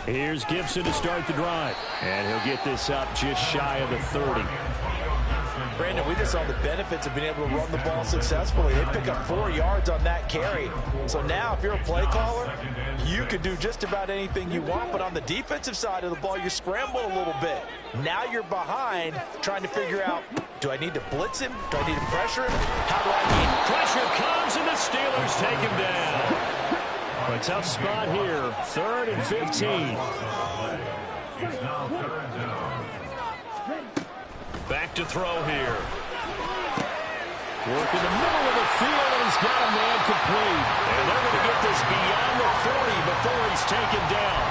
Here's Gibson to start the drive. And he'll get this up just shy of the 30. Brandon, we just saw the benefits of being able to run the ball successfully. They pick up 4 yards on that carry. So now if you're a play caller, you can do just about anything you want. But on the defensive side of the ball, you scramble a little bit. Now you're behind trying to figure out, do I need to blitz him? Do I need to pressure him? How do I need pressure comes and the Steelers take him down. A tough spot here. 3rd and 15. Back to throw here. Work in the middle of the field, and he's got a man complete. And they're going to get this beyond the 40 before he's taken down.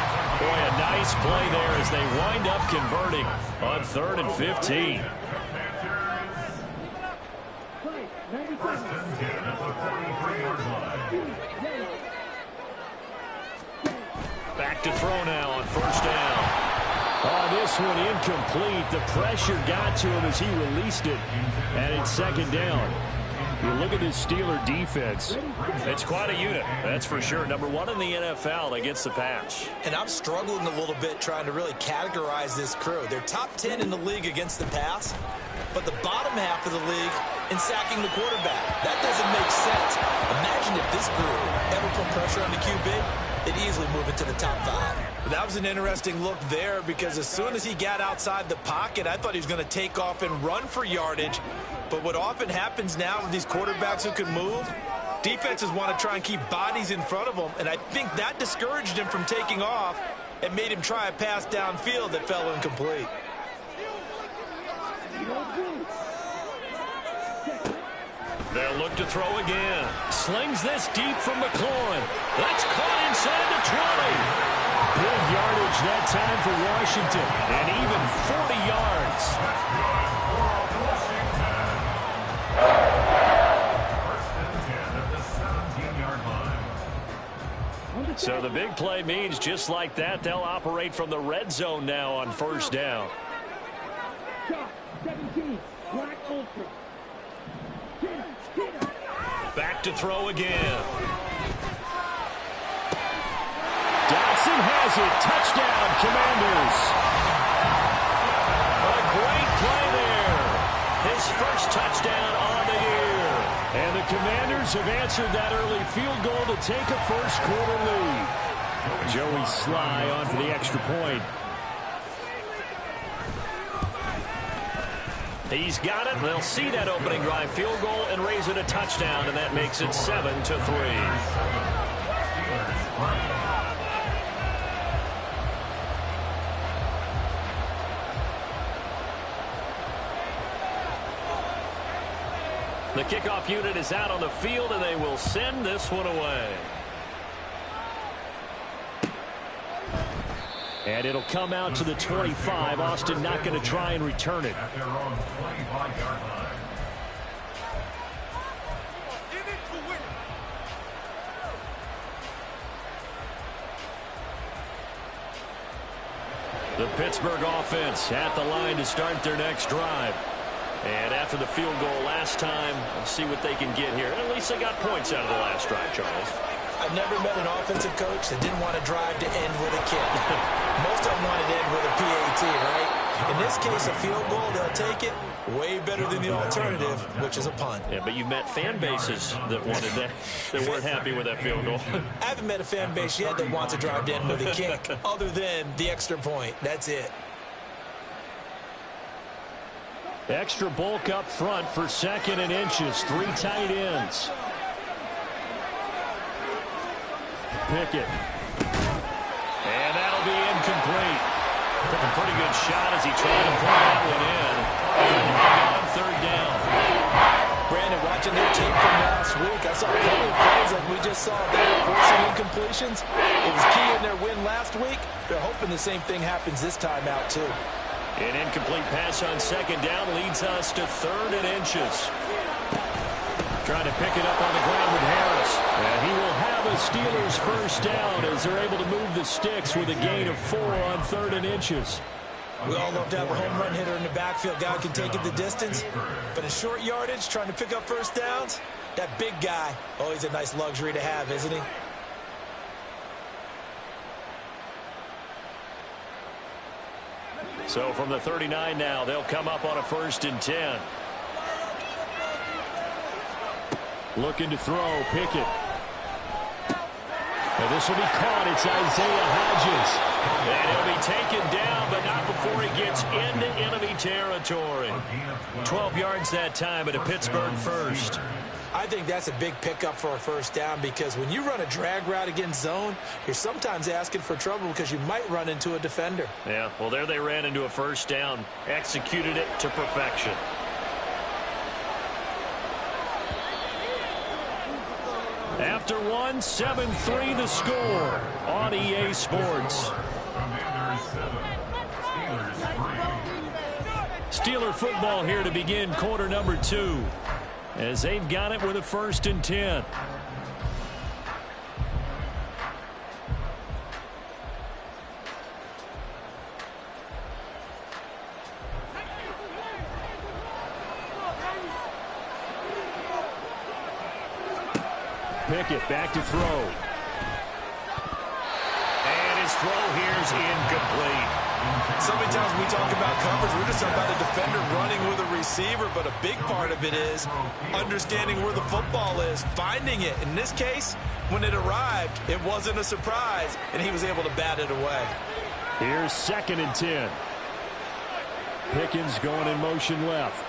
Boy, a nice play there as they wind up converting on 3rd and 15. Back to throw now on 1st down. Oh, this one incomplete. The pressure got to him as he released it. And it's 2nd down. You look at this Steeler defense. It's quite a unit, that's for sure. Number 1 in the NFL against the pass. And I'm struggling a little bit trying to really categorize this crew. They're top 10 in the league against the pass, but the bottom half of the league in sacking the quarterback. That doesn't make sense. Imagine if this crew ever put pressure on the QB, they'd easily move it to the top 5. That was an interesting look there because as soon as he got outside the pocket, I thought he was going to take off and run for yardage. But what often happens now with these quarterbacks who can move, defenses want to try and keep bodies in front of them, and I think that discouraged him from taking off and made him try a pass downfield that fell incomplete. They'll look to throw again. Slings this deep from McLaurin. That's caught inside the 20. Big yardage that time for Washington, and even 40 yards. So the big play means just like that, they'll operate from the red zone now on 1st down. 17, Black Ultra. Back to throw again. Dotson has it. Touchdown, Commanders. A great play there. His first touchdown on the year. And the Commanders have answered that early field goal to take a first-quarter lead. Joey Sly on for the extra point. He's got it. They'll see that opening drive field goal and raise it a touchdown, and that makes it 7-3. The kickoff unit is out on the field, and they will send this one away. And it'll come out to the 25. Austin not going to try and return it. The Pittsburgh offense at the line to start their next drive. And after the field goal last time, we'll see what they can get here. At least they got points out of the last drive, Charles. I've never met an offensive coach that didn't want to drive to end with a kick. Most of them wanted to end with a PAT, right? In this case, a field goal, they'll take it. Way better than the alternative, which is a punt. Yeah, but you've met fan bases that wanted that, that weren't happy with that field goal. I haven't met a fan base yet that wants to drive to end with a kick, other than the extra point. That's it. Extra bulk up front for 2nd and inches. 3 tight ends. Pickett. And that'll be incomplete. Took a pretty good shot as he tried to pull that one in. On 3rd down. Brandon, watching their tape from last week, I saw plenty of plays like we just saw there, forcing incompletions. It was key in their win last week. They're hoping the same thing happens this time out, too. An incomplete pass on 2nd down leads us to 3rd and inches. Trying to pick it up on the ground with Harris. And he will have a Steelers first down as they're able to move the sticks with a gain of 4 on 3rd and inches. We all love to have a home run hitter in the backfield. Guy who can take it the distance. But in short yardage, trying to pick up first downs, that big guy, always a nice luxury to have, isn't he? So from the 39 now, they'll come up on a 1st and 10. Looking to throw, Pickett. And this will be caught. It's Isaiah Hodgins. And he'll be taken down, but not before he gets into enemy territory. 12 yards that time at a Pittsburgh first. I think that's a big pickup for a first down because when you run a drag route against zone, you're sometimes asking for trouble because you might run into a defender. Yeah, well, there they ran into a first down, executed it to perfection. After one, 7-3 the score on EA Sports. Steeler football here to begin quarter number 2. As they've got it with a 1st and 10. Pickett back to throw. And his throw here is incomplete. So many times when we talk about coverage, we're just talking about a defender running with a receiver, but a big part of it is understanding where the football is, finding it. In this case, when it arrived, it wasn't a surprise, and he was able to bat it away. Here's 2nd and 10. Pickens going in motion left.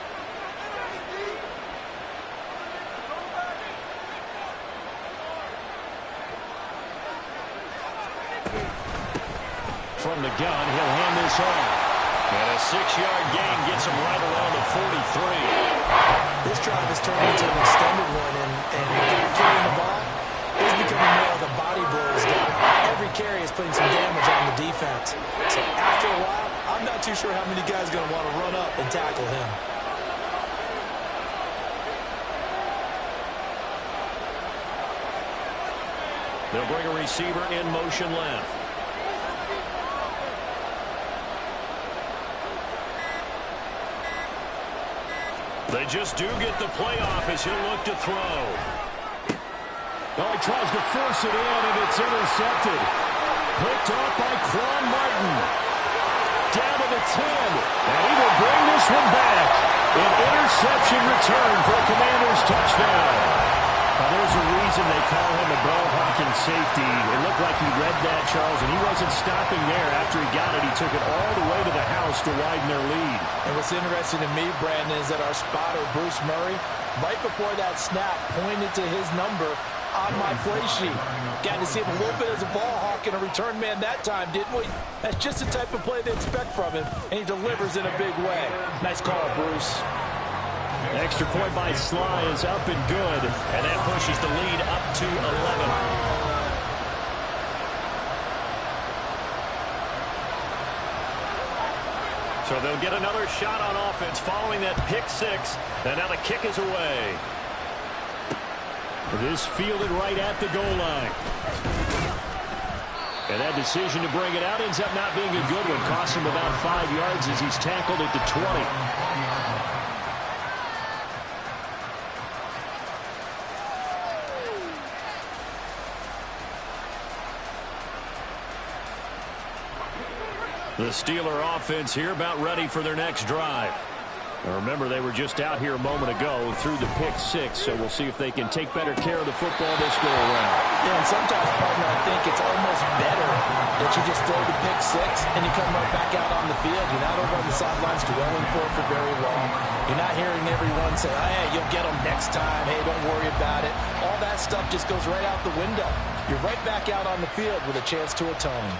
From the gun, he'll hand this off. And a 6-yard gain gets him right around the 43. This drive has turned into an extended one, and carrying the ball is becoming more of a body blows guy. Every carry is putting some damage on the defense. So after a while, I'm not too sure how many guys are going to want to run up and tackle him. They'll bring a receiver in motion left. They just do get the playoff as he'll look to throw. Oh, he tries to force it in, and it's intercepted. Picked off by Quan Martin. Down to the 10. And he will bring this one back. An interception return for a Commanders touchdown. Now, there's a reason they call him a ball-hawking safety. It looked like he read that, Charles, and he wasn't stopping there. After he got it, he took it all the way to the house to widen their lead. And what's interesting to me, Brandon, is that our spotter, Bruce Murray, right before that snap, pointed to his number on my play sheet. Got to see him a little bit as a ball hawk and a return man that time, didn't we? That's just the type of play they expect from him, and he delivers in a big way. Nice call, Bruce. Extra point by Sly is up and good, and that pushes the lead up to 11. So they'll get another shot on offense following that pick 6, and now the kick is away. This fielded right at the goal line. And that decision to bring it out ends up not being a good one. Costs him about 5 yards as he's tackled at the 20. The Steeler offense here about ready for their next drive. Now remember, they were just out here a moment ago through the pick 6, so we'll see if they can take better care of the football this go around. Yeah, and sometimes, partner, I think it's almost better that you just throw the pick 6 and you come right back out on the field. You're not over on the sidelines dwelling for it for very long. You're not hearing everyone say, hey, you'll get them next time. Hey, don't worry about it. All that stuff just goes right out the window. You're right back out on the field with a chance to atone.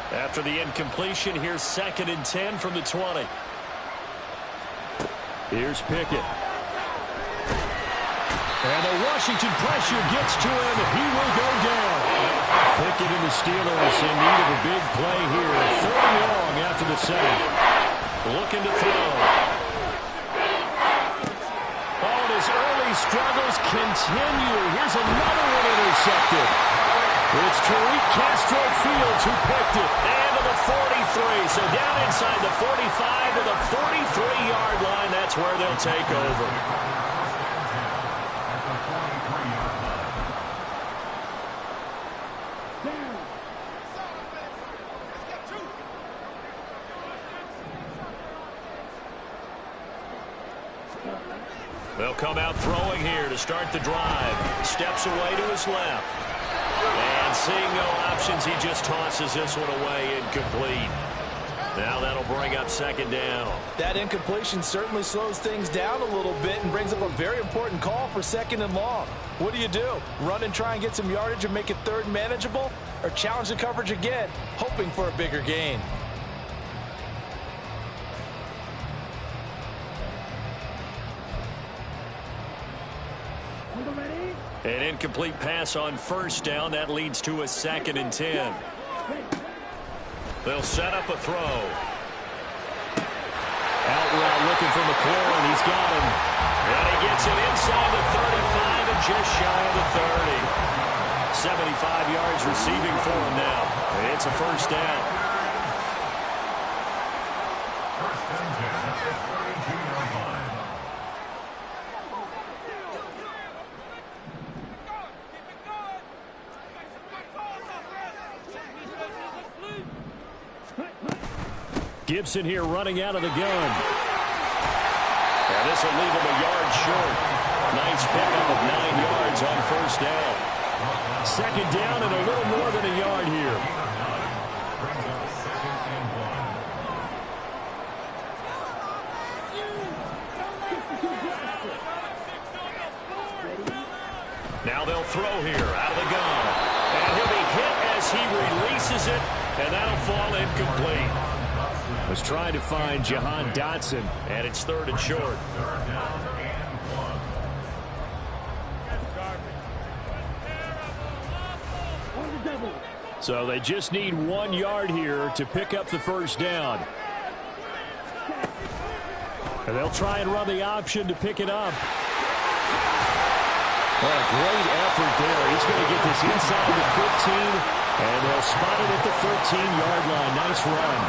After the incompletion, here's 2nd and 10 from the 20. Here's Pickett. And the Washington pressure gets to him, and he will go down. Pickett and the Steelers in need of a big play here. 4 long after the sack. Looking to throw. Oh, and his early struggles continue. Here's another one intercepted. It's Tariq Castro Fields who picked it. And to the 43. So down inside the 45 to the 43-yard line. That's where they'll take over. They'll come out throwing here to start the drive. Steps away to his left. And seeing no options, he just tosses this one away, incomplete. Now that'll bring up second down. That incompletion certainly slows things down a little bit and brings up a very important call for second and long. What do? Run and try and get some yardage and make it third and manageable? Or challenge the coverage again, hoping for a bigger gain? An incomplete pass on first down. That leads to a 2nd and 10. They'll set up a throw. Out route looking for McLaurin. He's got him. And he gets it inside the 35 and just shy of the 30. 75 yards receiving for him now. It's a first down. Gibson here running out of the gun. And this will leave him a yard short. Nice pickup of 9 yards on first down. Second down and a little more than a yard here. Now they'll throw here out of the gun. And he'll be hit as he releases it. And that'll fall incomplete. Was trying to find Jahan Dotson, and it's 3rd and short. So they just need 1 yard here to pick up the first down. And they'll try and run the option to pick it up. What a great effort there. He's going to get this inside the 15, and they'll spot it at the 13-yard line. Nice run.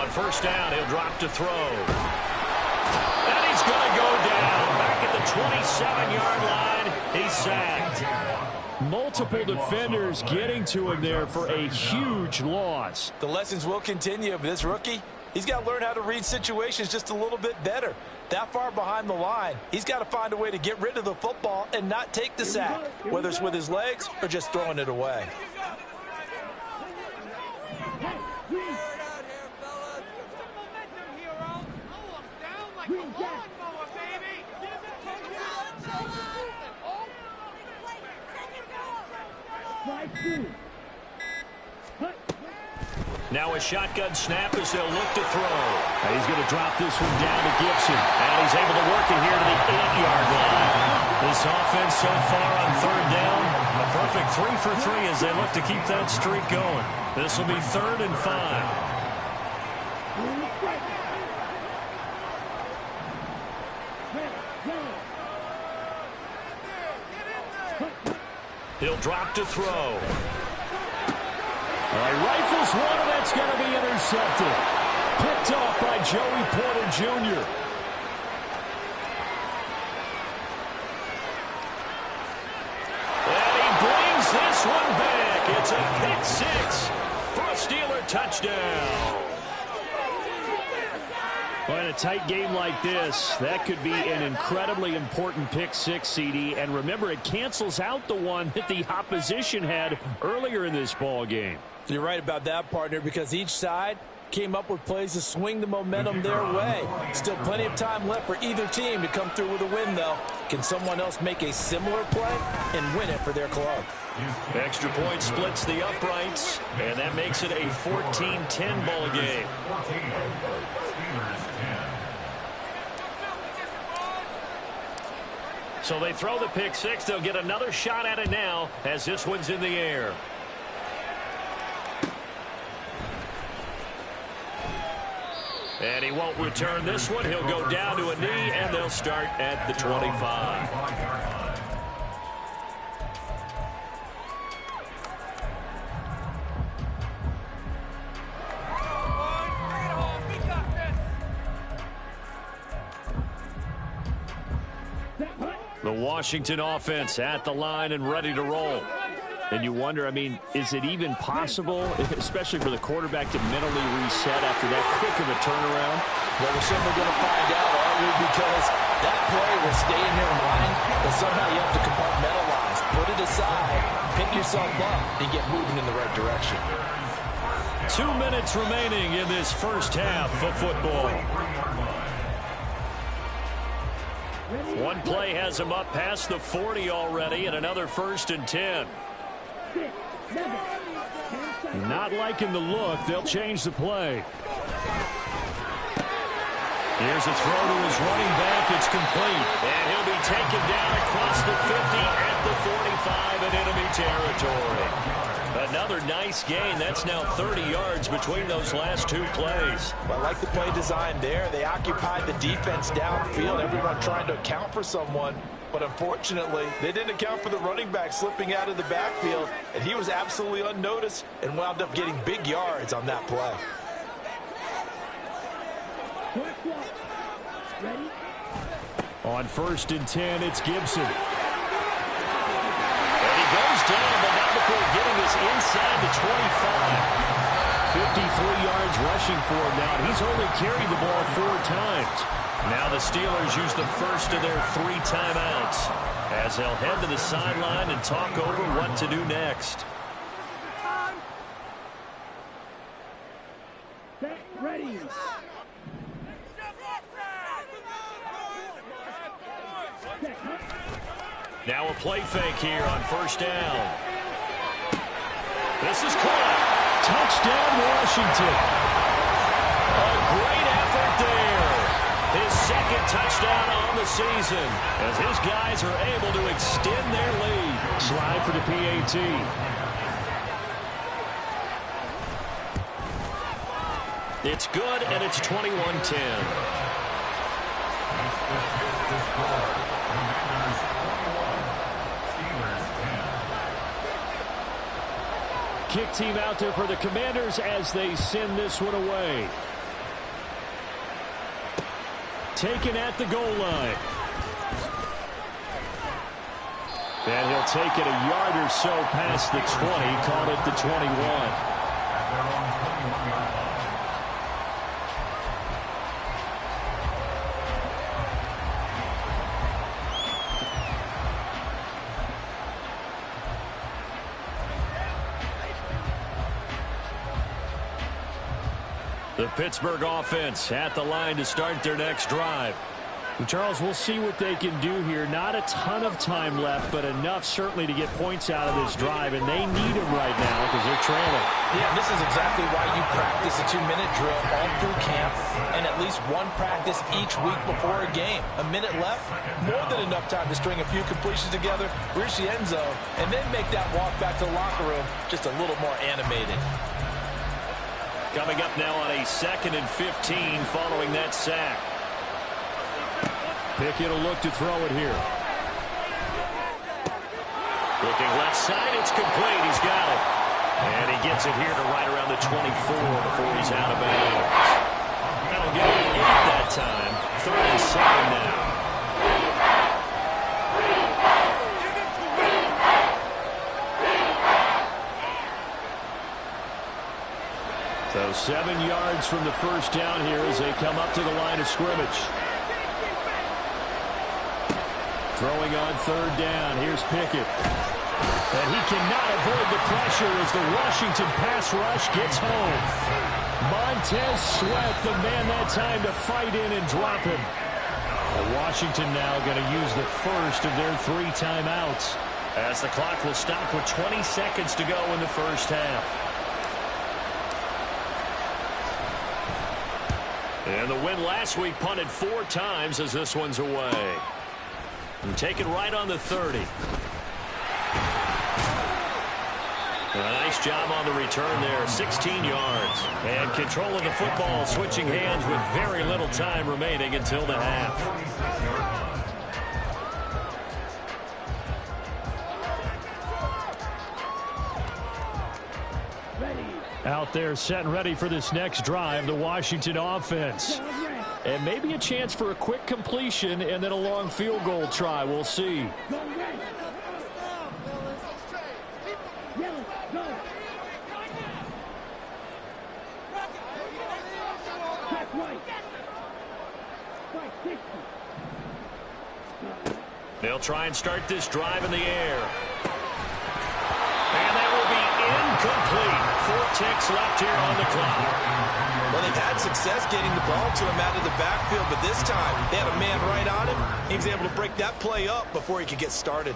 First down, he'll drop to throw. And he's going to go down. Back at the 27-yard line, he's sacked. Multiple defenders getting to him there for a huge loss. The lessons will continue, but this rookie, he's got to learn how to read situations just a little bit better. That far behind the line, he's got to find a way to get rid of the football and not take the sack, whether it's with his legs or just throwing it away. Now a shotgun snap as they'll look to throw. And he's going to drop this one down to Gibson. And he's able to work it here to the 8-yard line. This offense so far on third down, a perfect 3 for 3 as they look to keep that streak going. This will be 3rd and 5. He'll drop to throw. Rifles one, and that's going to be intercepted. Picked off by Joey Porter Jr. And he brings this one back. It's a pick 6 for a Steeler touchdown. Well, in a tight game like this, that could be an incredibly important pick 6, CD. And remember, it cancels out the one that the opposition had earlier in this ball game. You're right about that, partner, because each side came up with plays to swing the momentum their way. Still plenty of time left for either team to come through with a win, though. Can someone else make a similar play and win it for their club? Extra point splits the uprights, and that makes it a 14-10 ball game. So they throw the pick 6. They'll get another shot at it now as this one's in the air. And he won't return this one. He'll go down to a knee, and they'll start at the 25. The Washington offense at the line and ready to roll. And you wonder, I mean, is it even possible, especially for the quarterback, to mentally reset after that quick of a turnaround? Well, we're certainly going to find out, aren't we? Because that play will stay in your mind, but somehow you have to compartmentalize, put it aside, pick yourself up, and get moving in the right direction. 2 minutes remaining in this first half of football. One play has him up past the 40 already, and another 1st and 10. Not liking the look. They'll change the play. Here's a throw to his running back. It's complete. And he'll be taken down across the 50 at the 45 in enemy territory. Another nice gain. That's now 30 yards between those last 2 plays. Well, I like the play design there. They occupied the defense downfield, everyone trying to account for someone. But unfortunately, they didn't account for the running back slipping out of the backfield, and he was absolutely unnoticed and wound up getting big yards on that play. On 1st and 10, it's Gibson. And he goes down, but not before getting this inside the 25. 53 yards rushing for him now. He's only carried the ball 4 times. Now the Steelers use the first of their 3 timeouts as they'll head to the sideline and talk over what to do next. Ready. Now a play fake here on 1st down. This is caught. Touchdown, Washington. A great effort there. His 2nd touchdown on the season as his guys are able to extend their lead. Slide for the PAT. It's good, and it's 21-10. Kick team out there for the Commanders as they send this one away. Taken at the goal line. And he'll take it a yard or so past the 20, call it the 21. The Pittsburgh offense at the line to start their next drive. And Charles, we'll see what they can do here. Not a ton of time left, but enough certainly to get points out of this drive, and they need them right now because they're trailing. Yeah, this is exactly why you practice a 2-minute drill all through camp and at least one practice each week before a game. A minute left, more than enough time to string a few completions together, reach the end zone, and then make that walk back to the locker room just a little more animated. Coming up now on a 2nd and 15 following that sack. Pickett will look to throw it here. Looking left side, it's complete. He's got it. And he gets it here to right around the 24 before he's out of bounds. That'll get him 8 that time. 3rd and 7 now. So 7 yards from the 1st down here as they come up to the line of scrimmage. Throwing on 3rd down. Here's Pickett. And he cannot avoid the pressure as the Washington pass rush gets home. Montez Sweat, the man that time to fight in and drop him. Washington now going to use the first of their 3 timeouts as the clock will stop with 20 seconds to go in the first half. And the win last week punted 4 times as this one's away. And take it right on the 30. A nice job on the return there, 16 yards. And controlling the football, switching hands with very little time remaining until the half. Out there set and ready for this next drive, the Washington offense. And maybe a chance for a quick completion and then a long field goal try. We'll see. They'll try and start this drive in the air. And that will be incomplete. 4 ticks left here on the clock. Well, they've had success getting the ball to him out of the backfield, but this time they had a man right on him. He was able to break that play up before he could get started.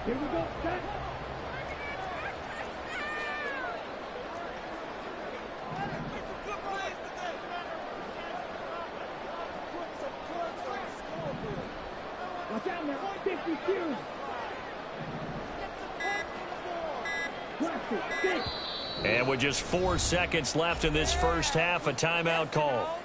Here we go, set. Watch out now, 52. And with just 4 seconds left in this first half, a timeout call.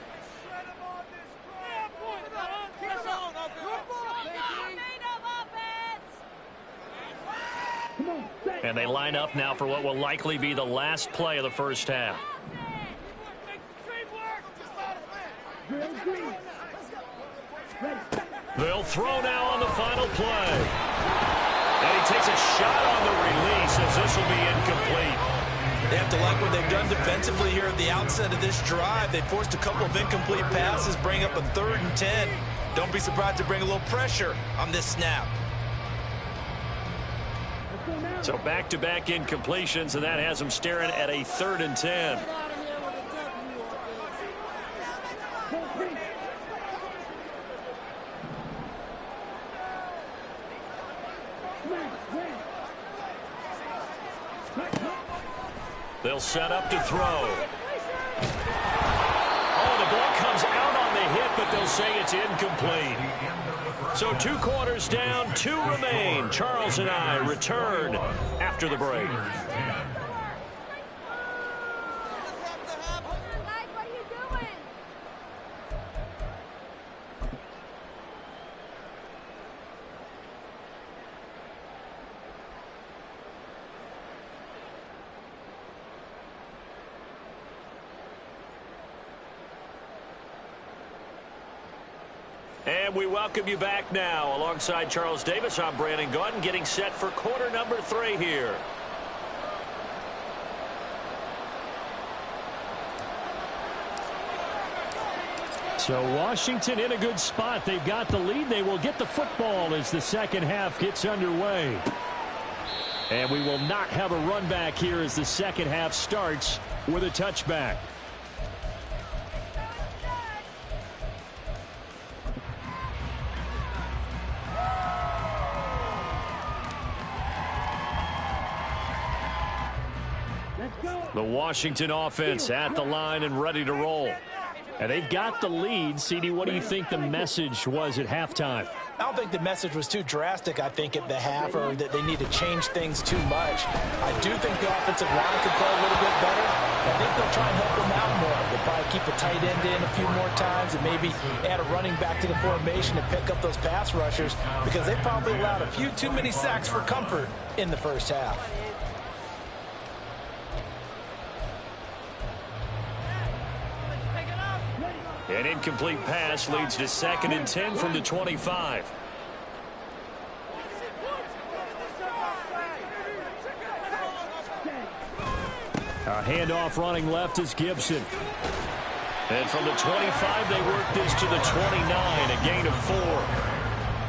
And they line up now for what will likely be the last play of the first half. They'll throw now on the final play. And he takes a shot on the release as this will be incomplete. They have to like what they've done defensively here at the outset of this drive. They forced a couple of incomplete passes, bring up a 3rd and 10. Don't be surprised to bring a little pressure on this snap. So back-to-back incompletions, and that has them staring at a 3rd and 10. They'll set up to throw. Oh, the ball comes out on the hit, but they'll say it's incomplete. So 2 quarters down, 2 remain. Charles and I return after the break. And we welcome you back now. Alongside Charles Davis, I'm Brandon Gaudin, getting set for quarter number 3 here. So Washington in a good spot. They've got the lead. They will get the football as the second half gets underway. And we will not have a run back here as the second half starts with a touchback. The Washington offense at the line and ready to roll. And they've got the lead. CD, what do you think the message was at halftime? I don't think the message was too drastic, I think, at the half, or that they need to change things too much. I do think the offensive line could play a little bit better. I think they'll try and help them out more. They'll probably keep a tight end in a few more times and maybe add a running back to the formation and pick up those pass rushers, because they probably allowed a few too many sacks for comfort in the first half. An incomplete pass leads to 2nd and 10 from the 25. A handoff running left is Gibson. And from the 25, they work this to the 29, a gain of 4.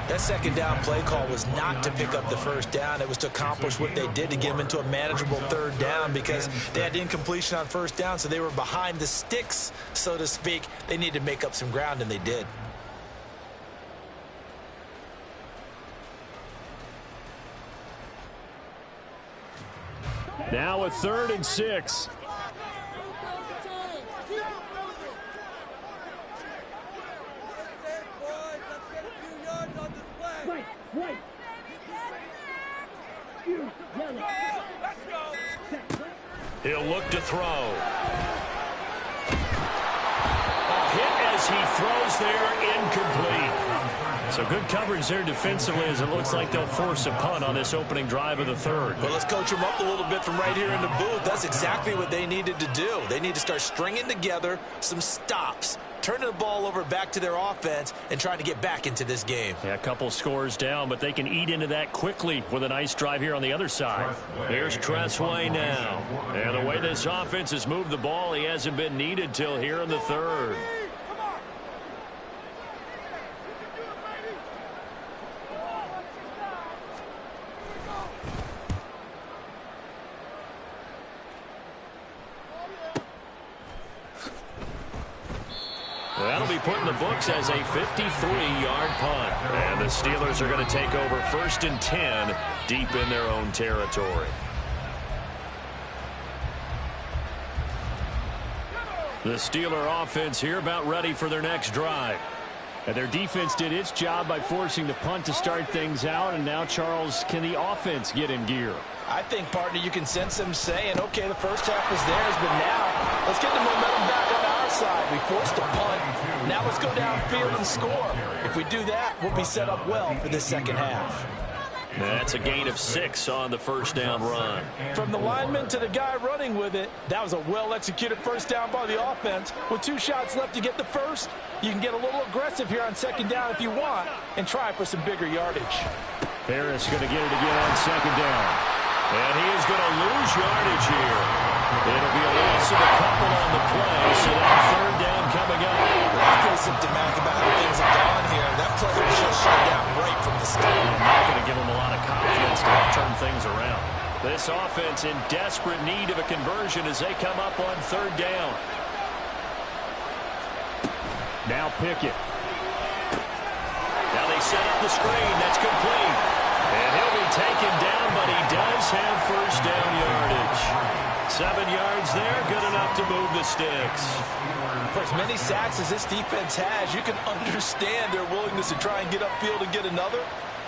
That second down play call was not to pick up the first down. It was to accomplish what they did to get them into a manageable 3rd down, because they had incompletion on 1st down, so they were behind the sticks, so to speak. They needed to make up some ground, and they did. Now a 3rd and 6. Right. He'll look to throw. A hit as he throws there, incomplete. So good coverage there defensively as it looks like they'll force a punt on this opening drive of the 3rd. Well, let's coach them up a little bit from right here in the booth. That's exactly what they needed to do. They need to start stringing together some stops, turning the ball over back to their offense, and trying to get back into this game. Yeah, a couple scores down, but they can eat into that quickly with a nice drive here on the other side. Here's Tressway now. And the way this offense has moved the ball, he hasn't been needed till here in the 3rd. That'll be put in the books as a 53-yard punt. And the Steelers are going to take over 1st and 10 deep in their own territory. The Steeler offense here about ready for their next drive. And their defense did its job by forcing the punt to start things out. And now, Charles, can the offense get in gear? I think, partner, you can sense them saying, okay, the first half was theirs, but now let's get the momentum back on our side. We forced a punt. Now let's go downfield and score. If we do that, we'll be set up well for this second half. That's a gain of 6 on the first down run. From the lineman to the guy running with it, that was a well-executed first down by the offense. With 2 shots left to get the first, you can get a little aggressive here on second down if you want and try for some bigger yardage. Harris going to get it again on second down. And he is going to lose yardage here. It'll be a loss of a couple on the play, so that 3rd down coming up. That's pretty symptomatic about how things have gone here. That play was just shut down right from the start. Not going to give them a lot of confidence to turn things around. This offense in desperate need of a conversion as they come up on 3rd down. Now Pickett. Now they set up the screen. That's complete. And he'll be taken down, but he does have first down yardage. 7 yards there, good enough to move the sticks. For as many sacks as this defense has, you can understand their willingness to try and get upfield and get another.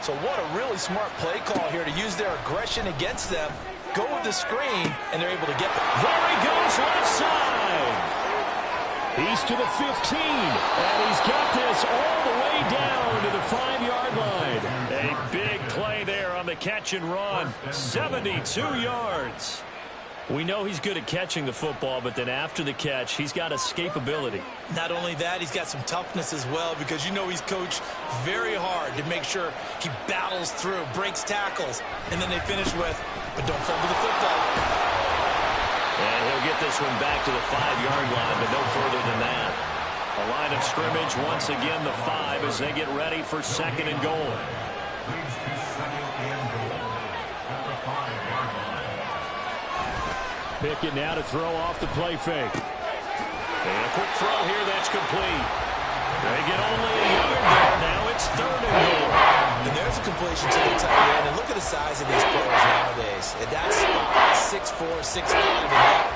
So what a really smart play call here to use their aggression against them. Go with the screen, and they're able to get them. There he goes left side. He's to the 15, and he's got this all the way down to the 5-yard line. A big play there on the catch and run. 72 yards. We know he's good at catching the football, but then after the catch, he's got escapability. Not only that, he's got some toughness as well because you know he's coached very hard to make sure he battles through, breaks tackles, and then they finish with, but don't fumble the football. And he'll get this one back to the 5-yard line, but no further than that. A line of scrimmage, once again the 5 as they get ready for 2nd and goal. Pickett now to throw off the play fake. And a quick throw here that's complete. They get only a yard there. Now it's 3rd and goal. And there's a completion to the tight end. And look at the size of these players nowadays. At that spot, 6'4", 6'5", and up.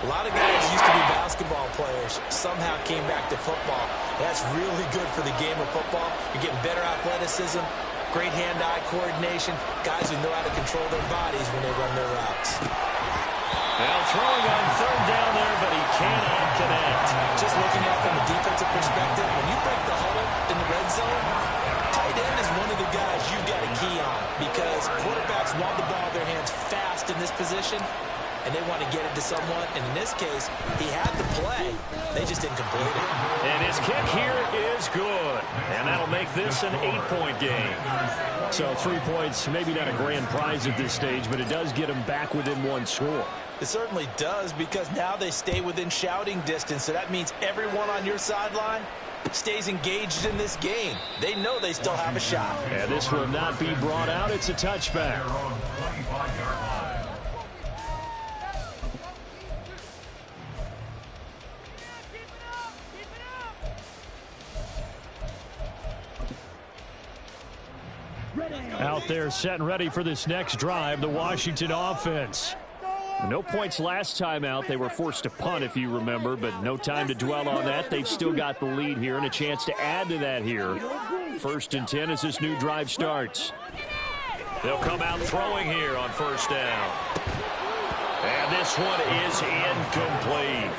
A lot of guys used to be basketball players, somehow came back to football. That's really good for the game of football. You're getting better athleticism, great hand-eye coordination, guys who know how to control their bodies when they run their routes. Well, throwing on 3rd down there, but he cannot connect. Just looking at it from a defensive perspective, when you break the huddle in the red zone, tight end is one of the guys you've got to key on because quarterbacks want the ball in their hands fast in this position, and they want to get it to someone. And in this case, he had the play. They just didn't complete it. And his kick here is good. And that'll make this an 8-point game. So 3 points, maybe not a grand prize at this stage, but it does get them back within 1 score. It certainly does because now they stay within shouting distance. So that means everyone on your sideline stays engaged in this game. They know they still have a shot. And this will not be brought out. It's a touchback. Out there set and ready for this next drive, the Washington offense. No points last time out. They were forced to punt, if you remember, but no time to dwell on that. They've still got the lead here and a chance to add to that here. 1st and 10 as this new drive starts. They'll come out throwing here on 1st down. And this one is incomplete.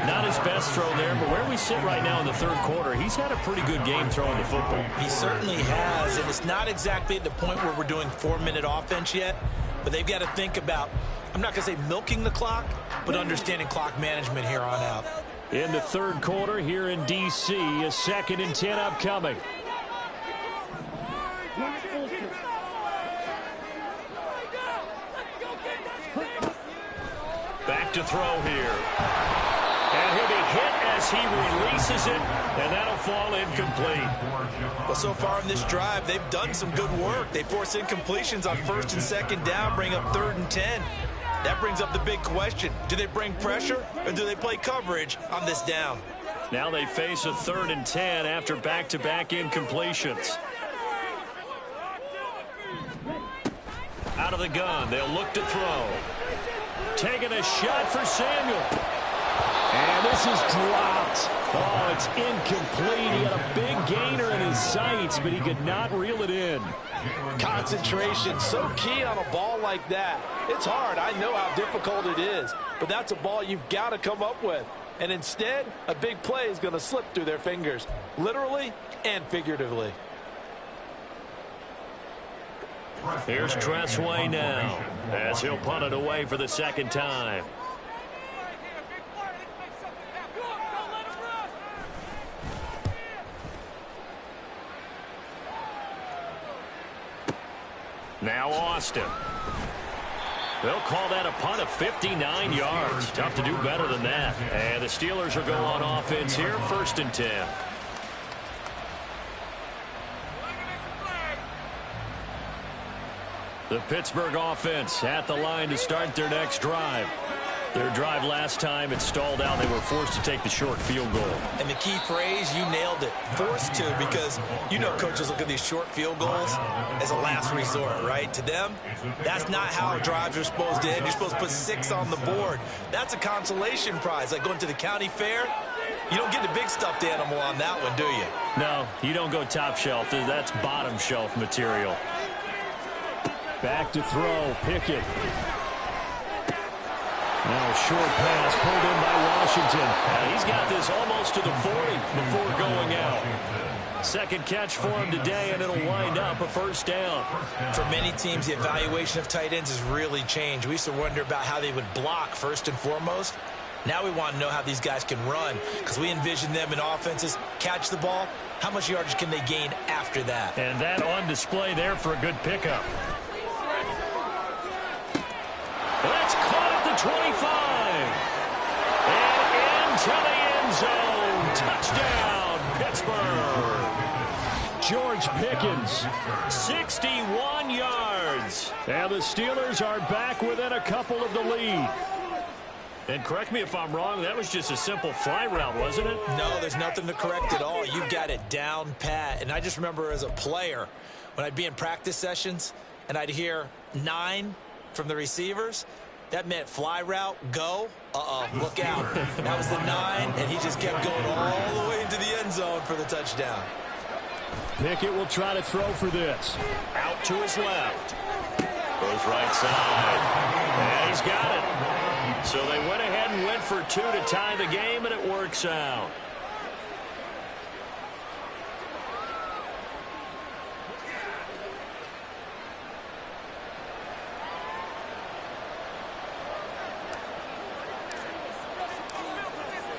Not his best throw there, but where we sit right now in the 3rd quarter, he's had a pretty good game throwing the football. He certainly has, and it's not exactly at the point where we're doing 4-minute offense yet, but they've got to think about, I'm not going to say milking the clock, but understanding clock management here on out. In the 3rd quarter here in D.C., a 2nd and 10 upcoming. Back to throw here. And he'll be hit as he releases it, and that'll fall incomplete. Well, so far in this drive, they've done some good work. They force incompletions on 1st and 2nd down, bring up 3rd and 10. That brings up the big question. Do they bring pressure, or do they play coverage on this down? Now they face a 3rd and 10 after back-to-back incompletions. Out of the gun, they'll look to throw. Taking a shot for Samuel. And this is dropped. Oh, it's incomplete. He had a big gainer in his sights, but he could not reel it in. Concentration, so key on a ball like that. It's hard. I know how difficult it is, but that's a ball you've got to come up with. And instead, a big play is going to slip through their fingers, literally and figuratively. Here's Tressway now, as he'll punt it away for the 2nd time. Now Austin. They'll call that a punt of 59 yards. Tough to do better than that. And the Steelers will go on offense here, 1st and 10. The Pittsburgh offense at the line to start their next drive. Their drive last time, it stalled out. They were forced to take the short field goal. And the key phrase, you nailed it. Forced to, because you know coaches look at these short field goals as a last resort, right? To them, that's not how drives are supposed to end. You're supposed to put 6 on the board. That's a consolation prize. Like going to the county fair, you don't get the big stuffed animal on that one, do you? No, you don't go top shelf. That's bottom shelf material. Back to throw, Pickett. Now a short pass pulled in by Washington. And he's got this almost to the 40 before going out. 2nd catch for him today, and it'll wind up a 1st down. For many teams, the evaluation of tight ends has really changed. We used to wonder about how they would block first and foremost. Now we want to know how these guys can run, because we envision them in offenses catch the ball. How much yardage can they gain after that? And that on display there for a good pickup. That's caught at the 25. And into the end zone. Touchdown, Pittsburgh. George Pickens, 61 yards. And the Steelers are back within a couple of the lead. And correct me if I'm wrong, that was just a simple fly route, wasn't it? No, there's nothing to correct at all. You've got it down pat. And I just remember as a player, when I'd be in practice sessions and I'd hear 9 from the receivers, that meant fly route, go. Look out. That was the 9, and he just kept going all the way into the end zone for the touchdown. Pickett will try to throw for this. Out to his left. Goes right side. And he's got it. So they went ahead and went for 2 to tie the game, and it works out.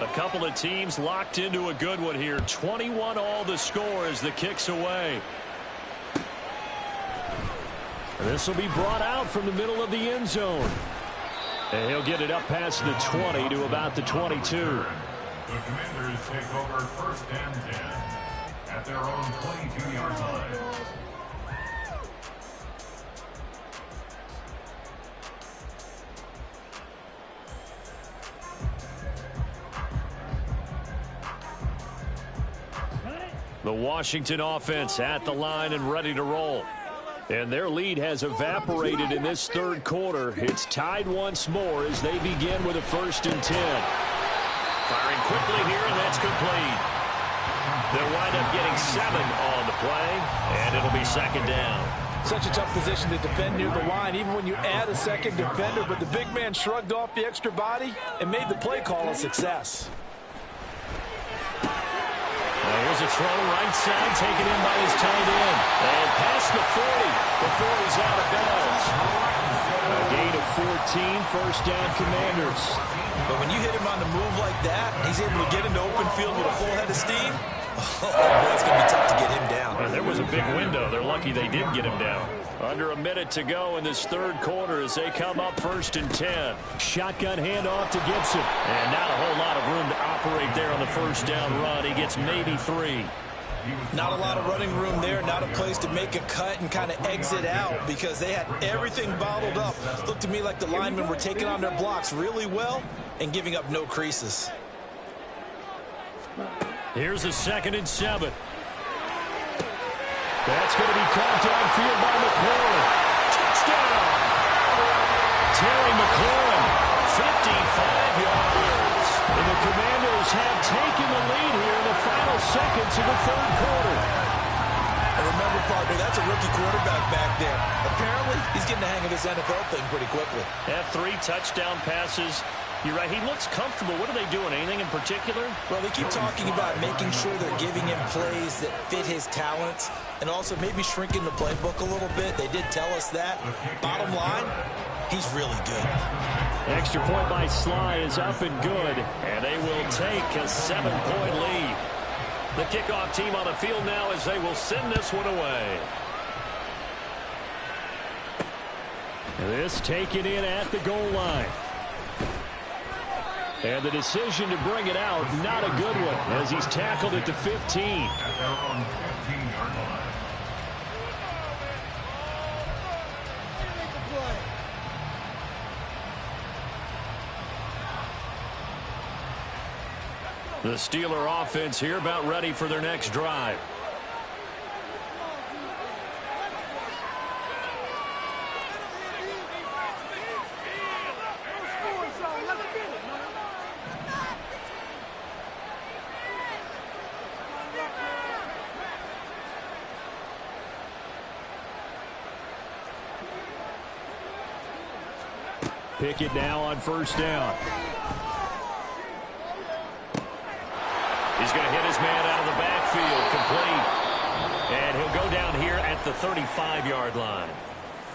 A couple of teams locked into a good one here. 21 all the score as the kick's away. This will be brought out from the middle of the end zone. And he'll get it up past the 20 to about the 22. The Commanders take over 1st and 10 at their own 22-yard line. The Washington offense at the line and ready to roll. And their lead has evaporated in this third quarter. It's tied once more as they begin with a 1st and 10. Firing quickly here, and that's complete. They'll wind up getting 7 on the play, and it'll be 2nd down. Such a tough position to defend near the line, even when you add a second defender, but the big man shrugged off the extra body and made the play call a success. Here's a throw right side, taken in by his tight end. And past the 40 before he's out of bounds. A gain of 14, 1st down Commanders. But when you hit him on the move like that, he's able to get into open field with a full head of steam. Oh, boy, it's going to be tough to get him down. Well, there was a big window. They're lucky they did get him down. Under a minute to go in this third quarter as they come up 1st and 10. Shotgun handoff to Gibson. And not a whole lot of room to operate there on the 1st down run. He gets maybe 3. Not a lot of running room there. Not a place to make a cut and kind of exit out because they had everything bottled up. Looked to me like the linemen were taking on their blocks really well and giving up no creases. Here's a 2nd and 7. That's going to be caught downfield by McLaurin. Touchdown! Terry McLaurin, 55 yards. And the Commanders have taken the lead here in the final seconds of the third quarter. And remember, partner, that's a rookie quarterback back there. Apparently, he's getting the hang of this NFL thing pretty quickly. Have 3 touchdown passes. You're right. He looks comfortable. What are they doing? Anything in particular? Well, they keep talking about making sure they're giving him plays that fit his talents and also maybe shrinking the playbook a little bit. They did tell us that. Bottom line, he's really good. Extra point by Sly is up and good, and they will take a 7-point lead. The kickoff team on the field now as they will send this one away. This taken in at the goal line. And the decision to bring it out, not a good one, as he's tackled at the 15. At their own 15-yard line. The Steeler offense here about ready for their next drive. Pickett now on 1st down. He's going to hit his man out of the backfield, complete. And he'll go down here at the 35-yard line.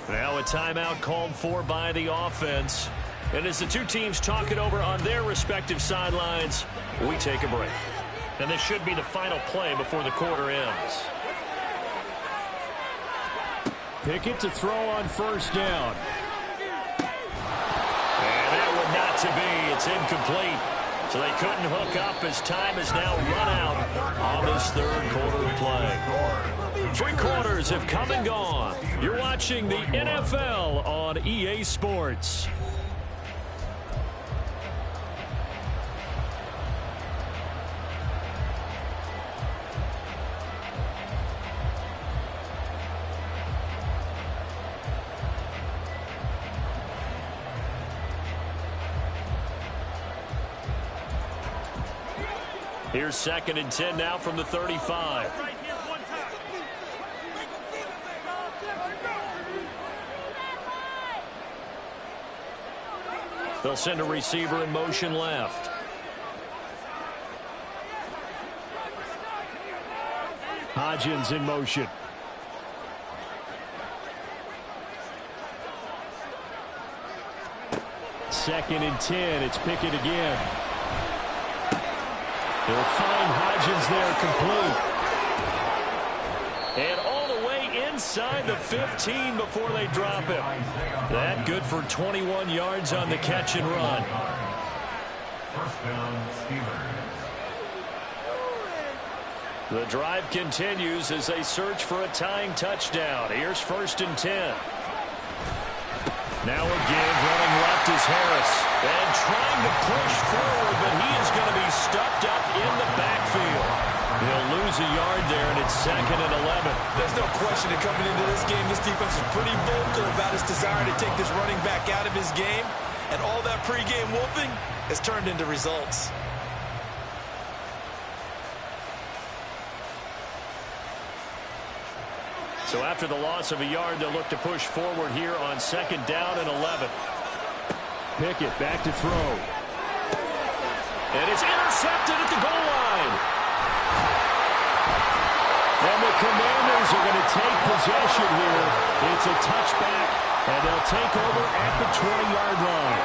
Now a timeout called for by the offense. And as the two teams talk it over on their respective sidelines, we take a break. And this should be the final play before the quarter ends. Pickett to throw on 1st down. And that one not to be. It's incomplete. So they couldn't hook up as time has now run out on this third quarter of play. 3 quarters have come and gone. You're watching the NFL on EA Sports. Here's 2nd and 10 now from the 35. They'll send a receiver in motion left. Hodgins in motion. Second and 10. It's Pickett again. They'll find Hodgins there, complete. And all the way inside the 15 before they drop him. That good for 21 yards on the catch and run. 1st down, Steelers. The drive continues as they search for a tying touchdown. Here's 1st and 10. Now a give, running left is Harris. And trying to push forward, but he is going to be stuffed up in the backfield. He'll lose lose a yard there, and it's 2nd and 11. There's no question that coming into this game, this defense is pretty vocal about his desire to take this running back out of his game, and all that pregame wolfing has turned into results. So after the loss of a yard, they'll look to push forward here on 2nd down and 11. Pickett back to throw. And it's intercepted at the goal line. And the Commanders are going to take possession here. It's a touchback, and they'll take over at the 20-yard line.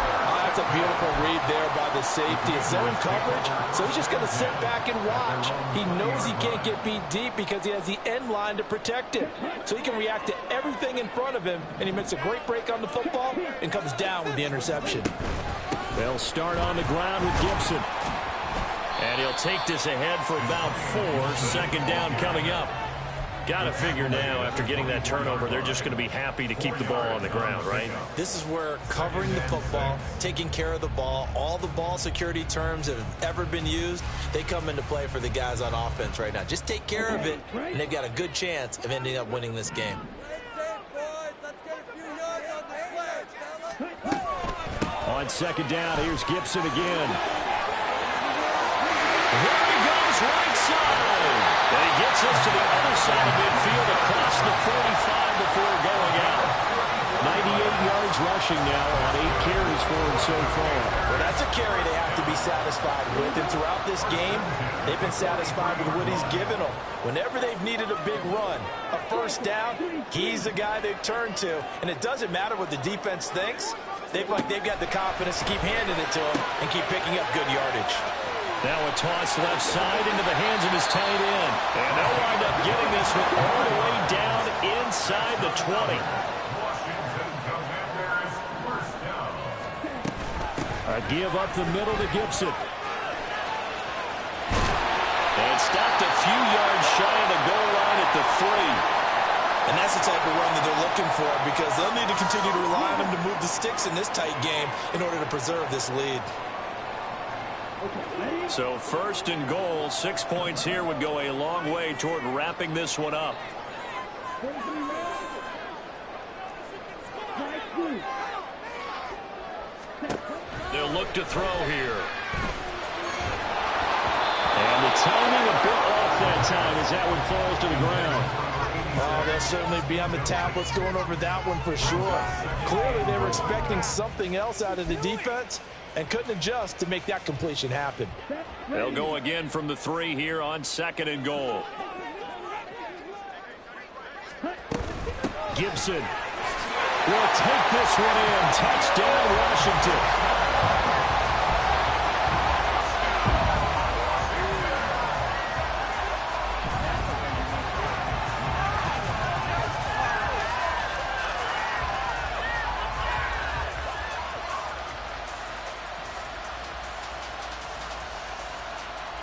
That's a beautiful read there by the safety. It's zone coverage, so he's just going to sit back and watch. He knows he can't get beat deep because he has the end line to protect him. So he can react to everything in front of him, and he makes a great break on the football and comes down with the interception. They'll start on the ground with Gibson. And he'll take this ahead for about 4. 2nd down coming up. Got to figure now, after getting that turnover, they're just going to be happy to keep the ball on the ground, right? This is where covering the football, taking care of the ball, all the ball security terms that have ever been used, they come into play for the guys on offense right now. Just take care of it, and they've got a good chance of ending up winning this game. On 2nd down, here's Gibson again. There he goes, right side. And he gets us to the other side of midfield across the 45 before going out. 98 yards rushing now on 8 carries for him so far. Well, that's a carry they have to be satisfied with. And throughout this game, they've been satisfied with what he's given them. Whenever they've needed a big run, a 1st down, he's the guy they've turned to. And it doesn't matter what the defense thinks. They've got the confidence to keep handing it to him and keep picking up good yardage. Now a toss left side into the hands of his tight end. And they'll wind up getting this one all the way down inside the 20. A give up the middle to Gibson. And stopped a few yards shy of the goal line at the 3. And that's the type of run that they're looking for, because they'll need to continue to rely on him to move the sticks in this tight game in order to preserve this lead. So 1st and goal, 6 points here would go a long way toward wrapping this one up. They'll look to throw here. And the timing a bit off that time as that one falls to the ground. Oh, they'll certainly be on the tablets going over that one for sure. Clearly, they were expecting something else out of the defense and couldn't adjust to make that completion happen. They'll go again from the 3 here on 2nd and goal. Gibson will take this one in. Touchdown, Washington.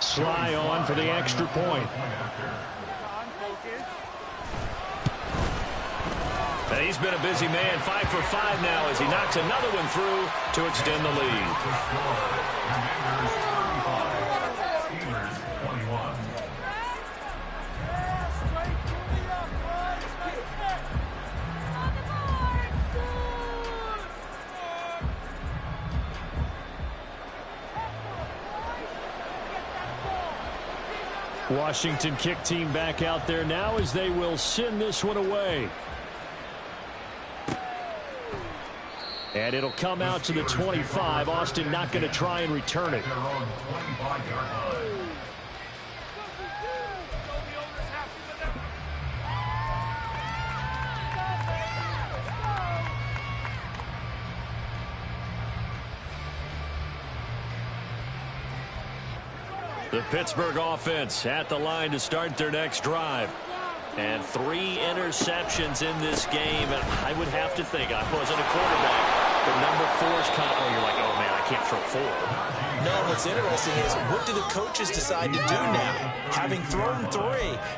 Sly on for the extra point. And he's been a busy man, 5 for 5 now as he knocks another one through to extend the lead. Washington kick team back out there now as they will send this one away. And it'll come out to the 25. Austin not going to try and return it. The Pittsburgh offense at the line to start their next drive. And 3 interceptions in this game. And I would have to think, I wasn't a quarterback, but number 4 is kind of, oh, you're like, oh, man, I can't throw 4. No, what's interesting is, what do the coaches decide to do now? Having thrown 3,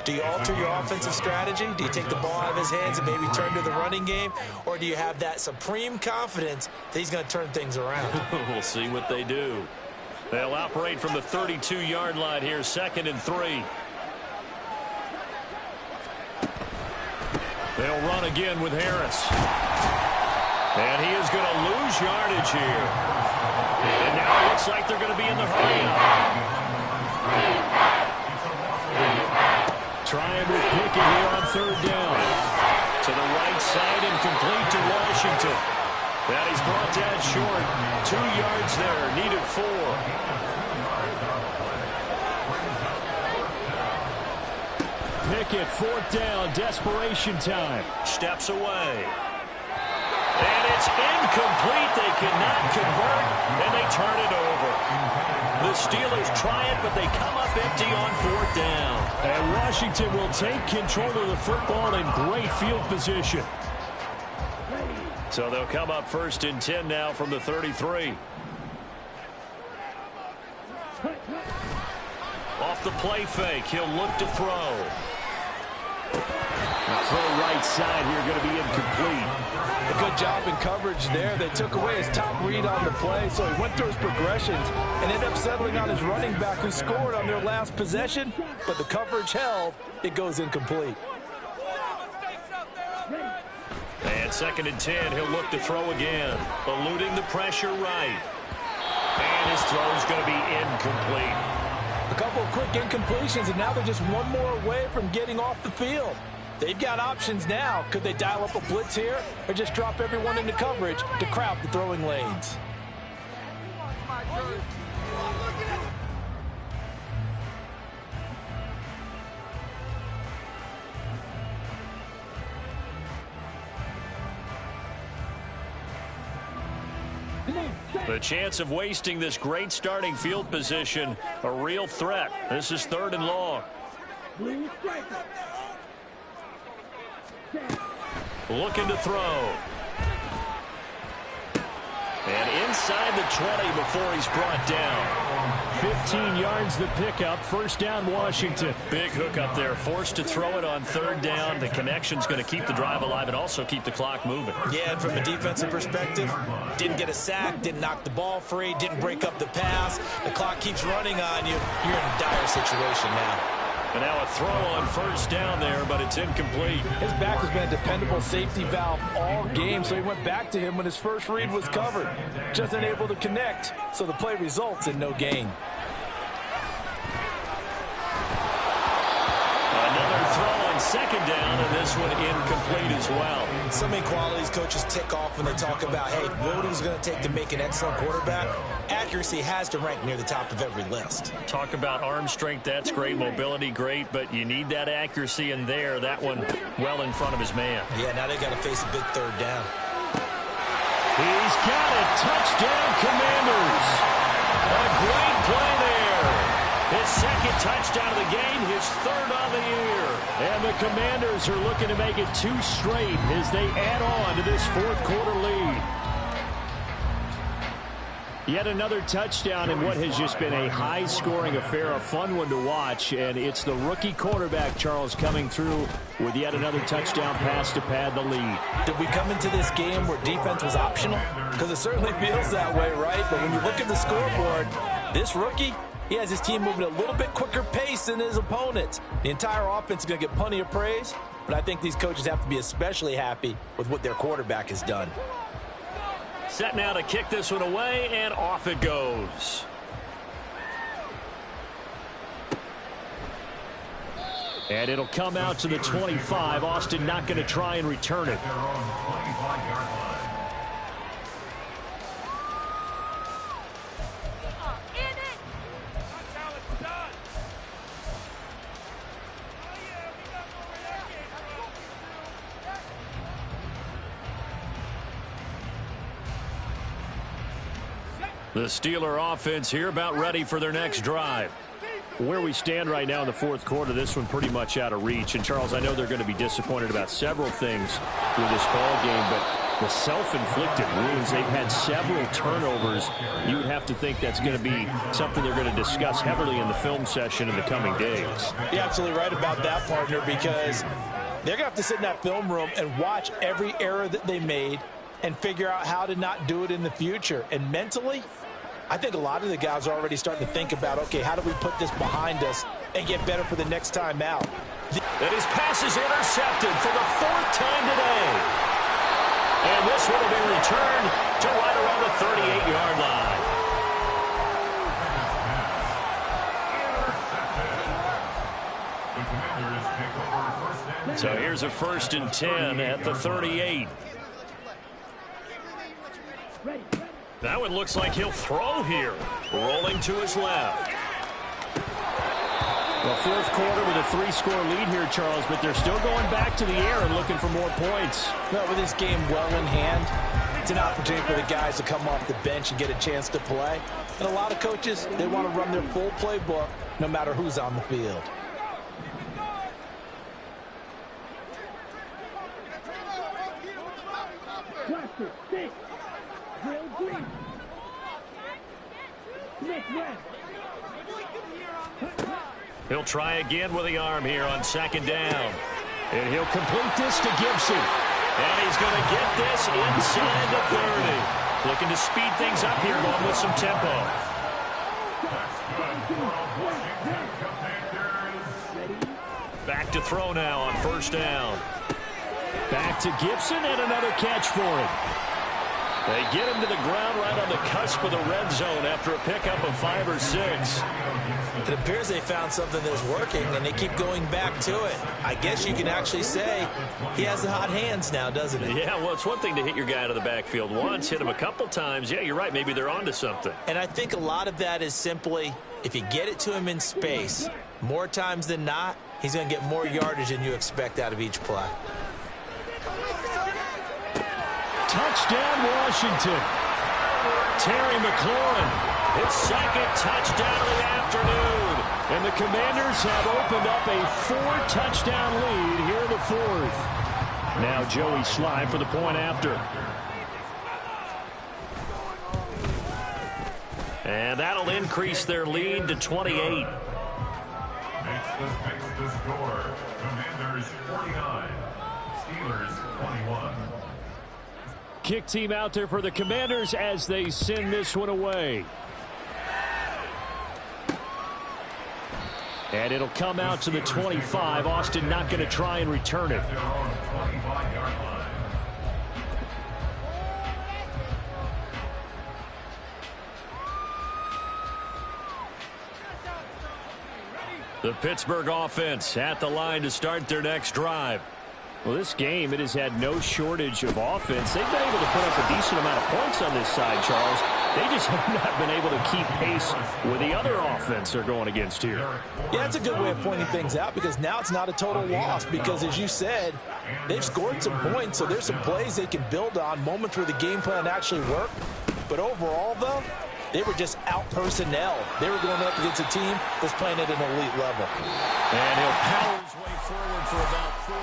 do you alter your offensive strategy? Do you take the ball out of his hands and maybe turn to the running game? Or do you have that supreme confidence that he's going to turn things around? We'll see what they do. They'll operate from the 32-yard line here, 2nd and 3. They'll run again with Harris. And he is going to lose yardage here. And now it looks like they're going to be in the hurry-up. Trying with Pickett here on third down. To the right side, incomplete to Washington. That he's brought down short. 2 yards there, needed 4. Pickett, 4th down, desperation time. Steps away. And it's incomplete. They cannot convert, and they turn it over. The Steelers try it, but they come up empty on 4th down. And Washington will take control of the football in great field position. So they'll come up 1st and 10 now from the 33. Off the play fake, he'll look to throw. Throw right side here, going to be incomplete. A good job in coverage there. They took away his top read on the play, so he went through his progressions and ended up settling on his running back who scored on their last possession, but the coverage held. It goes incomplete. And 2nd and 10, he'll look to throw again. Eluding the pressure right. And his throw is going to be incomplete. A couple of quick incompletions, and now they're just one more away from getting off the field. They've got options now. Could they dial up a blitz here or just drop everyone into coverage to crowd the throwing lanes? The chance of wasting this great starting field position, a real threat. This is 3rd and long. Looking to throw. And inside the 20 before he's brought down. 15 yards the pickup. 1st down, Washington. Big hook up there. Forced to throw it on 3rd down. The connection's going to keep the drive alive and also keep the clock moving. Yeah, and from a defensive perspective, didn't get a sack, didn't knock the ball free, didn't break up the pass. The clock keeps running on you. You're in a dire situation now. And now a throw on 1st down there, but it's incomplete. His back has been a dependable safety valve all game, so he went back to him when his first read was covered. Just unable to connect, so the play results in no gain. Another throw on 2nd down, and this one incomplete as well. So many qualities coaches tick off when they talk about, hey, what is it going to take to make an excellent quarterback? Accuracy has to rank near the top of every list. Talk about arm strength, that's great. Mobility, great, but you need that accuracy in there. That one well in front of his man. Yeah, now they got to face a big 3rd down. He's got it. Touchdown, Commanders. A great play there. His 2nd touchdown of the game, his 3rd on the year. And the Commanders are looking to make it 2 straight as they add on to this 4th quarter lead. Yet another touchdown in what has just been a high-scoring affair, a fun one to watch. And it's the rookie quarterback, Charles, coming through with yet another touchdown pass to pad the lead. Did we come into this game where defense was optional? Because it certainly feels that way, right? But when you look at the scoreboard, this rookie, he has his team moving at a little bit quicker pace than his opponents. The entire offense is going to get plenty of praise, but I think these coaches have to be especially happy with what their quarterback has done. Set now to kick this one away, and off it goes. And it'll come out to the 25. Austin not going to try and return it. The Steeler offense here about ready for their next drive. Where we stand right now in the 4th quarter, this one pretty much out of reach. And, Charles, I know they're going to be disappointed about several things with this ball game, but the self-inflicted wounds, they've had several turnovers. You would have to think that's going to be something they're going to discuss heavily in the film session in the coming days. You're absolutely right about that, partner, because they're going to have to sit in that film room and watch every error that they made and figure out how to not do it in the future. And mentally, I think a lot of the guys are already starting to think about, okay, how do we put this behind us and get better for the next time out? And his pass is intercepted for the 4th time today. And this one will be returned to right around the 38-yard line. So here's a 1st and 10 at the 38. That one looks like he'll throw here. Rolling to his left. Well, 4th quarter with a 3-score lead here, Charles, but they're still going back to the air and looking for more points. Well, with this game well in hand, it's an opportunity for the guys to come off the bench and get a chance to play. And a lot of coaches, they want to run their full playbook no matter who's on the field. Cluster, 6. Drill green. Smith west. He'll try again with the arm here on 2nd down. And he'll complete this to Gibson. And he's going to get this inside the 30. Looking to speed things up here, going with some tempo. Back to throw now on 1st down. Back to Gibson and another catch for him. They get him to the ground right on the cusp of the red zone after a pickup of 5 or 6. It appears they found something that's working, and they keep going back to it. I guess you can actually say he has the hot hands now, doesn't he? Yeah, well, it's one thing to hit your guy out of the backfield once, hit him a couple times. Yeah, you're right. Maybe they're onto something. And I think a lot of that is simply, if you get it to him in space, more times than not, he's going to get more yardage than you expect out of each play. Touchdown, Washington. Terry McLaurin, his 2nd touchdown of the afternoon. And the Commanders have opened up a 4-touchdown lead here in the 4th. Now Joey Sly for the point after. And that'll increase their lead to 28. Makes the score. Commanders 49, Steelers 21. Kick team out there for the Commanders as they send this one away. And it'll come out to the 25. Austin not going to try and return it. The Pittsburgh offense at the line to start their next drive. Well, this game, it has had no shortage of offense. They've been able to put up a decent amount of points on this side, Charles. They just have not been able to keep pace with the other offense they're going against here. Yeah, that's a good way of pointing things out, because now it's not a total loss, because as you said, they've scored some points, so there's some plays they can build on, moments where the game plan actually worked. But overall, though, they were just out-personnel. They were going up against a team that's playing at an elite level. And he'll power his way forward for about 4